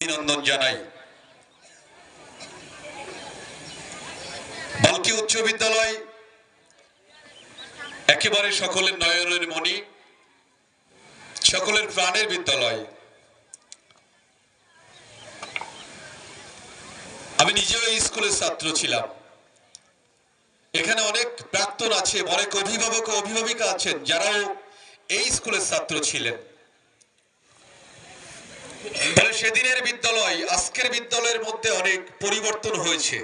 অভিনন্দন জানাই। বালকি উচ্চ বিদ্যালয় একেবারে সকলের নয়নের মণি, সকলের প্রাণের বিদ্যালয়। আমি নিজেও এই স্কুলের ছাত্র ছিলাম। এখানে অনেক প্রাক্তন আছে, অনেক অভিভাবক ও অভিভাবিকা আছেন যারাও এই স্কুলের ছাত্র ছিলেন। সেদিনের বিদ্যালয় আজকের বিদ্যালয়ের মধ্যে অনেক পরিবর্তন হয়েছে।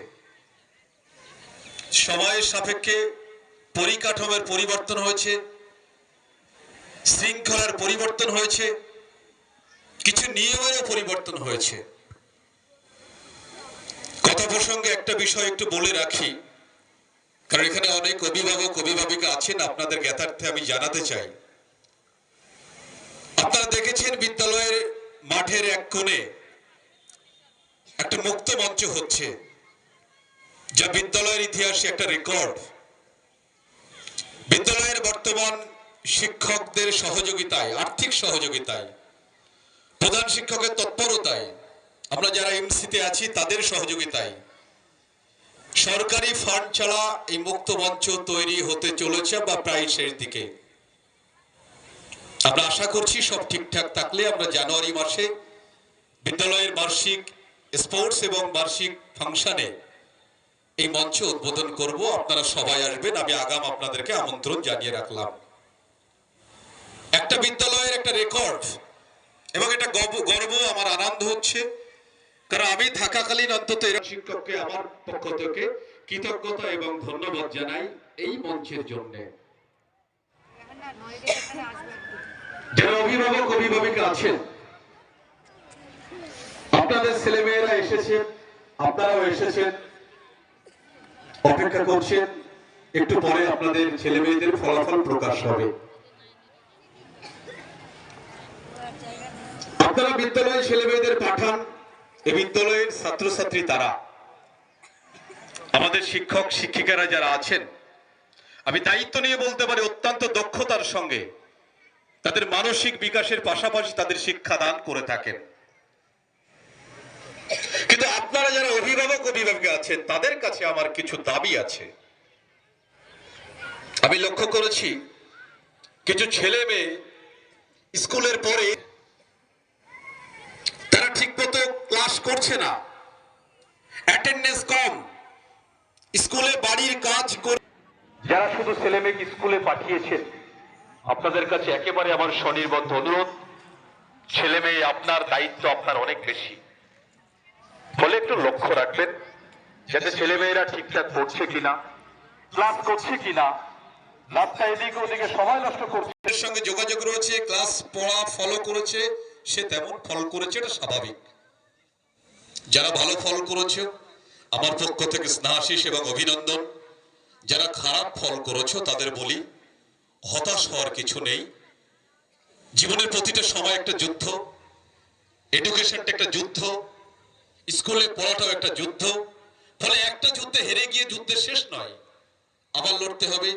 সময়ের সাপেক্ষে পরিকাঠামোর পরিবর্তন হয়েছে, শৃঙ্খলার পরিবর্তন হয়েছে, কিছু নিয়মেরও পরিবর্তন হয়েছে। কথা প্রসঙ্গে একটা বিষয় একটু বলে রাখি, কারণ এখানে অনেক অভিভাবক অভিভাবিকা আছেন, আপনাদের জ্ঞাতার্থে আমি জানাতে চাই। আপনারা দেখেছেন বিদ্যালয়ের মাঠের এক কোণে একটা মুক্ত মঞ্চ হচ্ছে, যা বিদ্যালয়ের ইতিহাসে একটা রেকর্ড। বিদ্যালয়ের বর্তমান শিক্ষকদের সহযোগিতায়, আর্থিক সহযোগিতায়, প্রধান শিক্ষকের তৎপরতায়, আমরা যারা এমসিতে আছি তাদের সহযোগিতায় সরকারি ফান্ড ছাড়া এই মুক্ত মঞ্চ তৈরি হতে চলেছে বা প্রায় শেষ দিকে। আমরা আশা করছি সব ঠিকঠাক থাকলে আমরা জানুয়ারি মাসে বিদ্যালয়ের বার্ষিক স্পোর্টস এবং বার্ষিক ফাংশনে এই মঞ্চ উদ্বোধন করব। আপনারা সবাই আসবেন, আমি আগাম আপনাদেরকে আমন্ত্রণ জানিয়ে রাখলাম। একটা বিদ্যালয়ের একটা রেকর্ড এবং এটা গর্ব, আমার আনন্দ হচ্ছে, কারণ আমি থাকাকালীন অন্তত এরা শিক্ষককে আমার পক্ষ থেকে কৃতজ্ঞতা এবং ধন্যবাদ জানাই এই মঞ্চের জন্য। যারা অভিভাবক অভিভাবিকা আছেন, আপনাদের ছেলেমেয়েরা এসেছেন, আপনারাও এসেছেন, অপেক্ষা করছেন, একটু পরে আপনাদের ছেলে মেয়েদের ফলাফল প্রকাশ হবে। আপনারা বিদ্যালয়ে ছেলে মেয়েদের পাঠান, এই বিদ্যালয়ের ছাত্রছাত্রী তারা, আমাদের শিক্ষক শিক্ষিকারা যারা আছেন, আমি দায়িত্ব নিয়ে বলতে পারি অত্যন্ত দক্ষতার সঙ্গে তাদের মানসিক বিকাশের পাশাপাশি তাদের শিক্ষাদান করে থাকেন। কিন্তু আপনারা যারা অভিভাবক অভিভাবিকা আছেন তাদের কাছে আমার কিছু দাবি আছে। আমি লক্ষ্য করেছি কিছু ছেলে মেয়ে স্কুলের পরে তারা ঠিকমতো ক্লাস করছে না, অ্যাটেন্ডেন্স কম, স্কুলে বাড়ির কাজ করে। যারা শুধু ছেলে মেয়েকে স্কুলে পাঠিয়েছেন, আপনাদের কাছে একেবারে আমার স্বনির্বদ্ধ অনুরোধ, ছেলে মেয়ে আপনার দায়িত্ব আপনার অনেক বেশি, ফলে একটু লক্ষ্য রাখবেন যাতে ছেলে মেয়েরা ঠিকঠাক পড়ছে কিনা, ক্লাস করছে কিনা, রাস্তা এদিকে ওদিকে সময় নষ্ট করছে, এর সঙ্গে যোগাযোগ রয়েছে, ক্লাস পড়া ফলো করেছে, সে তেমন ফল করেছে, এটা স্বাভাবিক। যারা ভালো ফল করেছে আমার পক্ষ থেকে স্নেহাশিস এবং অভিনন্দন। যারা খারাপ ফল করেছো তাদের বলি হতাশ হওয়ার কিছু নেই। জীবনের প্রতিটা সময় একটা যুদ্ধ, এডুকেশনটা একটা যুদ্ধ, স্কুলে পড়াটাও একটা যুদ্ধ। ফলে একটা যুদ্ধে হেরে গিয়ে যুদ্ধের শেষ নয়, আবার লড়তে হবে।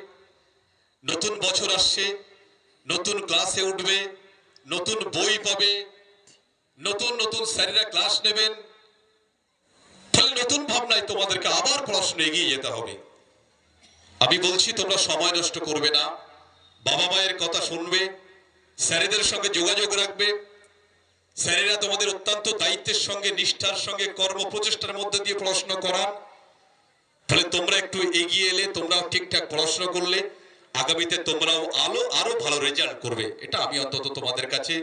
নতুন বছর আসছে, নতুন ক্লাসে উঠবে, নতুন বই পাবে, নতুন নতুন স্যারেরা ক্লাস নেবেন, ফলে নতুন ভাবনায় তোমাদেরকে আবার পড়াশোনা এগিয়ে যেতে হবে। আমি বলছি তোমরা সময় নষ্ট করবে না, বাবা মায়ের কথা শুনবে, স্যারেদের সঙ্গে যোগাযোগ রাখবে। স্যারেরা তোমাদের অত্যন্ত দায়িত্বের সঙ্গে, নিষ্ঠার সঙ্গে, কর্ম প্রচেষ্টার মধ্যে দিয়ে পড়াশোনা করান। ফলে তোমরা একটু এগিয়ে এলে, তোমরাও ঠিকঠাক পড়াশোনা করলে আগামীতে তোমরাও আরো ভালো রেজাল্ট করবে, এটা আমি অন্তত তোমাদের কাছে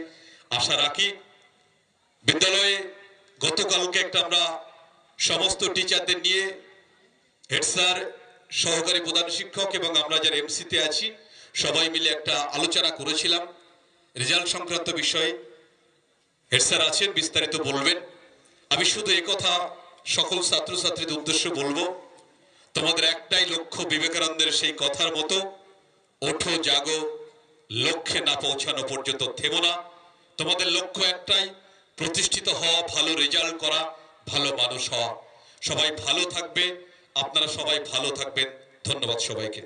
আশা রাখি। বিদ্যালয়ে গতকালকে একটা আমরা সমস্ত টিচারদের নিয়ে, হেড স্যার, সহকারী প্রধান শিক্ষক এবং আমরা যারা এমসিতে আছি সবাই মিলে একটা আলোচনা করেছিলাম রেজাল্ট সংক্রান্ত বিষয়ে। হেড স্যার আছেন, বিস্তারিত বলবেন। আমি শুধু একথা সকল ছাত্রছাত্রীদের উদ্দেশ্যে বলবো, তোমাদের একটাই লক্ষ্য, বিবেকানন্দের সেই কথার মতো, ওঠো জাগো, লক্ষ্যে না পৌঁছানো পর্যন্ত থেমো না। তোমাদের লক্ষ্য একটাই, প্রতিষ্ঠিত হওয়া, ভালো রেজাল্ট করা, ভালো মানুষ হওয়া। সবাই ভালো থাকবে, আপনারা সবাই ভালো থাকবেন। ধন্যবাদ সবাইকে।